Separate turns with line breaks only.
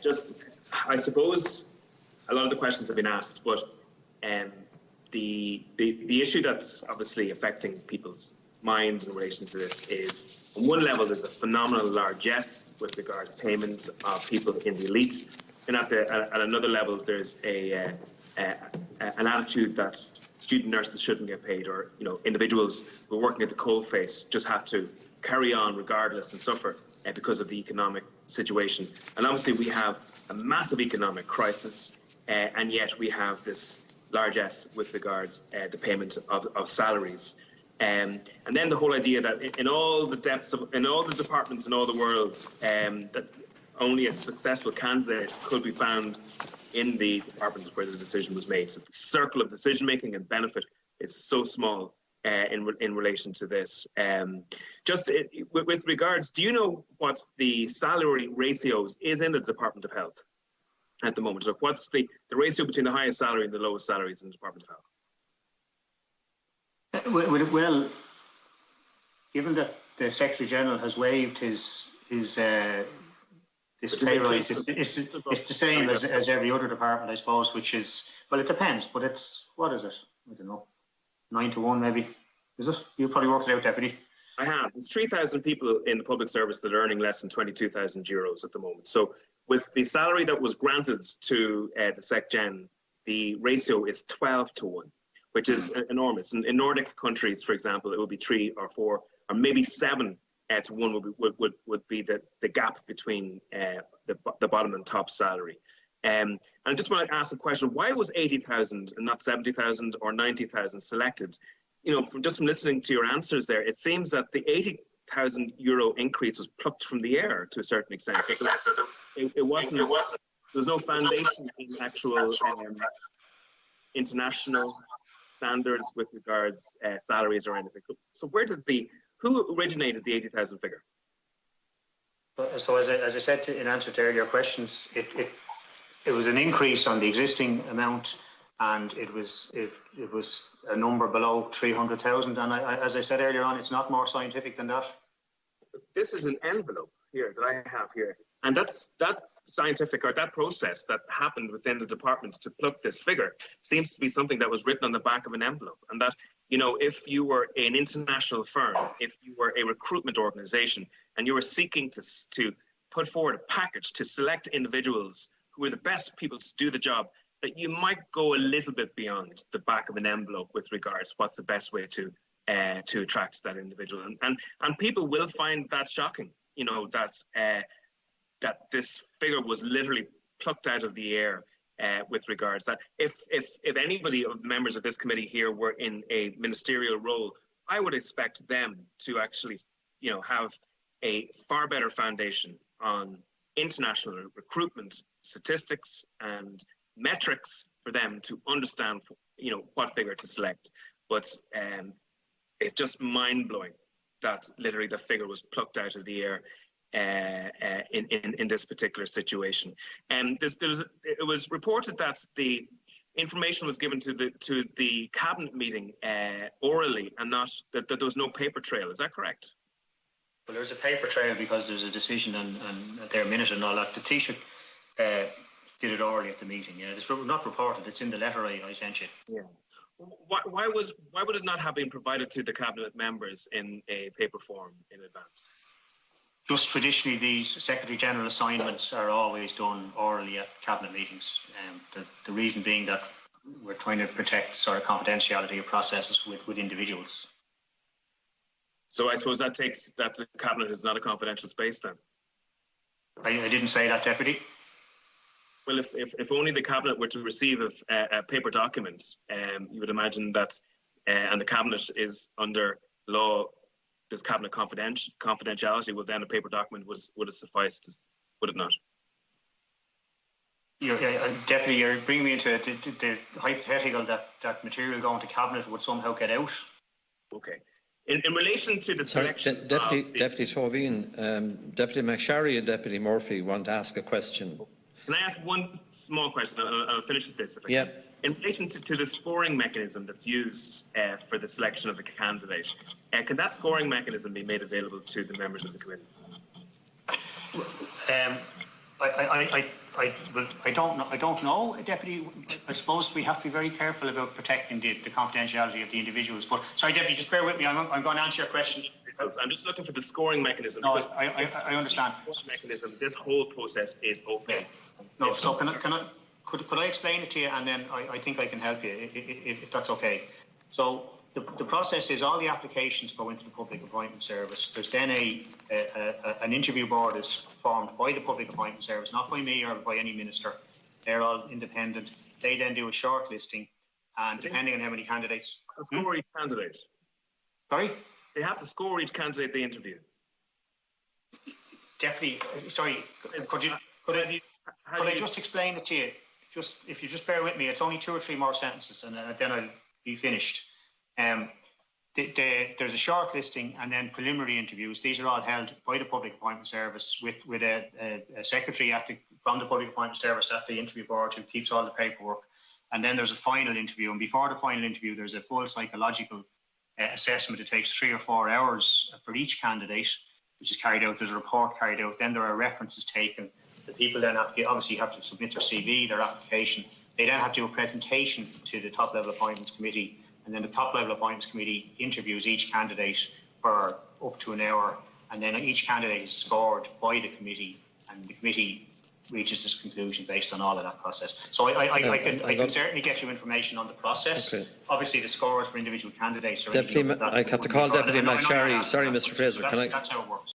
Just, I suppose, a lot of the questions have been asked, but the issue that's obviously affecting people's minds in relation to this is, on one level, there's a phenomenal largesse with regards to payments of people in the elite, and at another level, there's an attitude that student nurses shouldn't get paid, or individuals who are working at the coalface just have to carry on regardless and suffer because of the economic situation. And obviously we have a massive economic crisis, and yet we have this largesse with regards the payment of salaries. And then the whole idea that in all the depths of, in all the departments in all the world, that only a successful candidate could be found in the departments where the decision was made. So the circle of decision making and benefit is so small in relation to this. With regards, do you know what the salary ratios is in the Department of Health at the moment? Like, what's the ratio between the highest salary and the lowest salaries in the Department of Health?
Well, given that the Secretary General has waived his pay rise, it's the same as every other department, I suppose, which is, well, it depends, but it's, what is it? I don't know, 9 to 1 maybe. Is it? You probably worked it out, Deputy.
I have. There's 3,000 people in the public service that are earning less than €22,000 at the moment. So with the salary that was granted to the SecGen, the ratio is 12 to 1, which is enormous. In Nordic countries, for example, it would be 3 or 4 or maybe 7 to 1 would be the gap between the bottom and top salary. And I just want to ask a question: why was 80,000 and not 70,000 or 90,000 selected? From listening to your answers there, it seems that the €80,000 increase was plucked from the air to a certain extent. It wasn't. There was no foundation in actual international standards with regards salaries or anything. So who originated the 80,000 figure?
So as I said in answer to earlier questions, it was an increase on the existing amount, and it was a number below 300,000. And as I said earlier on, it's not more scientific than that.
This is an envelope here that I have here, and that scientific, or that process that happened within the department to pluck this figure seems to be something that was written on the back of an envelope. And that, if you were an international firm, if you were a recruitment organization, and you were seeking to put forward a package to select individuals who are the best people to do the job, that you might go a little bit beyond the back of an envelope with regards what's the best way to attract that individual. And people will find that shocking, that this figure was literally plucked out of the air with regards that if anybody of the members of this committee here were in a ministerial role, I would expect them to actually, have a far better foundation on international recruitment statistics and metrics for them to understand, what figure to select. But it's just mind-blowing that literally the figure was plucked out of the air in this particular situation. And it was reported that the information was given to the cabinet meeting orally, and not that there was no paper trail. Is that correct?
Well, there's a paper trail because there's a decision and their minute and all that. The Taoiseach did it orally at the meeting. Yeah, it's not reported. It's in the letter I sent you.
Yeah. Why would it not have been provided to the cabinet members in a paper form in advance?
Just traditionally, these Secretary General assignments are always done orally at cabinet meetings. The reason being that we're trying to protect sort of confidentiality of processes with individuals.
So I suppose that takes that the cabinet is not a confidential space then.
I didn't say that, Deputy.
Well, if only the cabinet were to receive a paper document, you would imagine that, and the cabinet is under law, this cabinet confidentiality, well, then a paper document would have sufficed, would it not?
Deputy, you're bringing me into the hypothetical that material going to cabinet would somehow get out.
Okay. In relation to the selection,
Deputy Toveen, Deputy McSharry and Deputy Murphy want to ask a question.
Can I ask one small question? I'll finish with this if I can. In relation to the scoring mechanism that's used for the selection of a candidate, can that scoring mechanism be made available to the members of the committee?
I don't know, Deputy. I suppose we have to be very careful about protecting the confidentiality of the individuals. But sorry, Deputy, just bear with me. I'm going to answer your question.
I'm just looking for the scoring mechanism.
No, I understand.
The scoring mechanism. This whole process is open.
Okay. No, so could I explain it to you, and then I think I can help you if that's okay. So the process is all the applications go into the Public Appointment Service. There's then an interview board is formed by the Public Appointment Service, not by me or by any minister. They're all independent. They then do a shortlisting, and depending on how many candidates.
Score each candidate.
Sorry?
They have to score each candidate they interview.
Deputy, sorry, could I just explain it to you? Just if you just bear with me, it's only 2 or 3 more sentences, and then I'll be finished. There's a short listing and then preliminary interviews. These are all held by the Public Appointment Service with a secretary from the Public Appointment Service at the interview board who keeps all the paperwork. And then there's a final interview. And before the final interview, there's a full psychological assessment. It takes 3 or 4 hours for each candidate, which is carried out. There's a report carried out. Then there are references taken. The people then obviously have to submit their CV, their application. They then have to do a presentation to the top level appointments committee. And then the top level appointments committee interviews each candidate for up to an hour. And then each candidate is scored by the committee, and the committee reaches this conclusion based on all of that process. So I can certainly get you information on the process. Okay. Obviously, the scores for individual candidates are...
Deputy, I have to call Deputy McSharry. Sorry, Mr. Fraser.
That's how it works.